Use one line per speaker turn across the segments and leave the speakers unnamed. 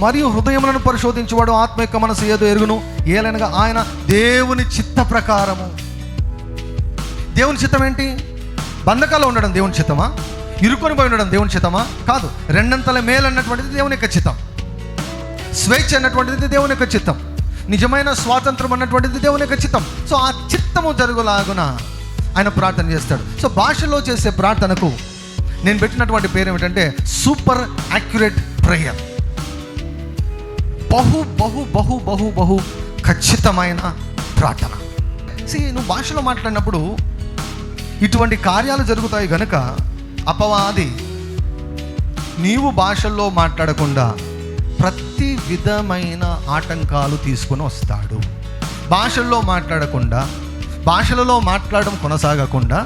మరియు హృదయములను పరిశోధించువాడు ఆత్మ యొక్క మనసు ఏదో ఎరుగును, ఏలనగా ఆయన దేవుని చిత్త ప్రకారము. దేవుని చిత్తం ఏంటి? బంధకాల్లో ఉండడం దేవుని చిత్తమా? ఇరుకొని పోయి ఉండడం దేవుని చిత్తమా? కాదు. రెండంతల మేలు అన్నటువంటిది దేవుని యొక్క చిత్తం. స్వేచ్ఛ అన్నటువంటిది దేవుని యొక్క చిత్తం. నిజమైన స్వాతంత్రం అన్నటువంటిది దేవుని యొక్క చిత్తం. సో ఆ చిత్తము జరుగులాగున ఆయన ప్రార్థన చేస్తాడు. సో భాషలో చేసే ప్రార్థనకు నేను పెట్టినటువంటి పేరు ఏమిటంటే సూపర్ యాక్యురేట్ ప్రేయర్. బహు బహు బహు బహు బహు ఖచ్చితమైన ప్రార్థన. నువ్వు భాషలో మాట్లాడినప్పుడు ఇటువంటి కార్యాలు జరుగుతాయి గనుక అపవాది నీవు భాషల్లో మాట్లాడకుండా ప్రతి విధమైన ఆటంకాలు తీసుకొని వస్తాడు. భాషల్లో మాట్లాడకుండా, భాషలలో మాట్లాడడం కొనసాగకుండా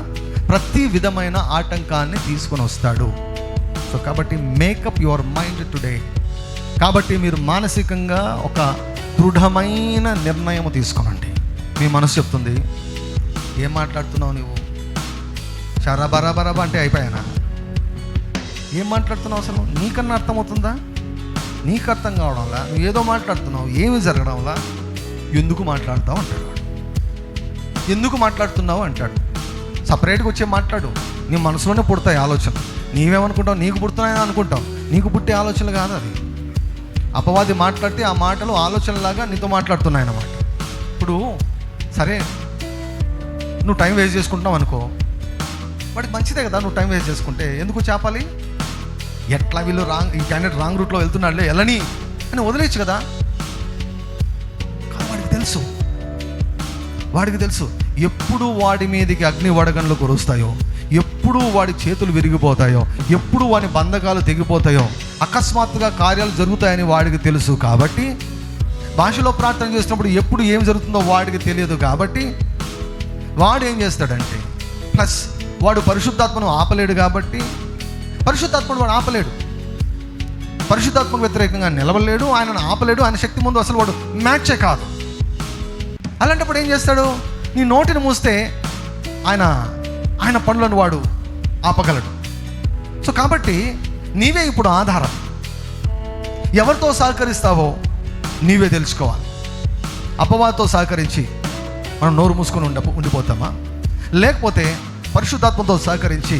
ప్రతి విధమైన ఆటంకాన్ని తీసుకొని వస్తాడు. సో కాబట్టి మేకప్ యువర్ మైండ్ టుడే. కాబట్టి మీరు మానసికంగా ఒక దృఢమైన నిర్ణయం తీసుకోనండి. మీ మనసు చెప్తుంది, ఏం మాట్లాడుతున్నావు నువ్వు? బరాబరాబా అంటే అయిపోయానా? ఏం మాట్లాడుతున్నావు అసలు? నీకన్నా అర్థమవుతుందా? నీకు అర్థం కావడంలా నువ్వు ఏదో మాట్లాడుతున్నావు, ఏమి జరగడంలా? ఎందుకు మాట్లాడతావు అంటాడు వాడు. ఎందుకు మాట్లాడుతున్నావు అంటాడు. సపరేట్గా వచ్చే మాట్లాడు. నీ మనసులోనే పుడతాయి ఆలోచనలు. నీవేమనుకుంటావు? నీకు పుడుతున్నాయని అనుకుంటావు. నీకు పుట్టే ఆలోచనలు కాదు అది. అపవాది మాట్లాడితే ఆ మాటలు ఆలోచనలాగా నీతో మాట్లాడుతున్నాయన్నమాట. ఇప్పుడు సరే నువ్వు టైం వేస్ట్ చేసుకుంటున్నావు అనుకో, వాడికి మంచిదే కదా. నువ్వు టైం వేస్ట్ చేసుకుంటే ఎందుకు చేపాలి? ఎట్లా వీళ్ళు ఈ క్యాండిడేట్ రాంగ్ రూట్లో వెళ్తున్నాడులే వెళ్ళని అని వదిలేయచ్చు కదా. కానీ వాడికి తెలుసు ఎప్పుడు వాడి మీదకి అగ్ని వడగండ్లు కురుస్తాయో, ఎప్పుడు వాడి చేతులు విరిగిపోతాయో, ఎప్పుడు వాడి బంధకాలు తెగిపోతాయో, అకస్మాత్తుగా కార్యాలు జరుగుతాయని వాడికి తెలుసు. కాబట్టి భాషలో ప్రార్థన చేసినప్పుడు ఎప్పుడు ఏం జరుగుతుందో వాడికి తెలియదు. కాబట్టి వాడు ఏం చేస్తాడంటే, ప్లస్ వాడు పరిశుద్ధాత్మను ఆపలేడు. కాబట్టి పరిశుద్ధాత్మను వాడు ఆపలేడు. పరిశుద్ధాత్మకు వ్యతిరేకంగా నిలవలేడు, ఆయనను ఆపలేడు. ఆయన శక్తి ముందు అసలు వాడు మ్యాచే కాదు. అలాంటప్పుడు ఏం చేస్తాడు? నీ నోటిని మూస్తే ఆయన పనులను వాడు ఆపగలడు. సో కాబట్టి నీవే ఇప్పుడు ఆధారం. ఎవరితో సహకరిస్తావో నీవే తెలుసుకోవాలి. అపవాదితో సహకరించి మనం నోరు మూసుకొని ఉండిపోతామా? లేకపోతే పరిశుద్ధాత్మతో సహకరించి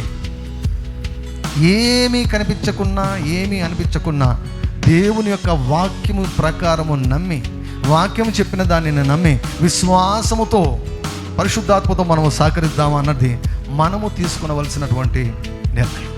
ఏమీ కనిపించకున్నా, ఏమీ అనిపించకున్నా దేవుని యొక్క వాక్యము ప్రకారము నమ్మి, వాక్యం చెప్పిన దానిని నమ్మి విశ్వాసముతో పరిశుద్ధాత్మతో మనము సహకరిద్దామా అన్నది మనము తీసుకునవలసినటువంటి నిర్ణయం.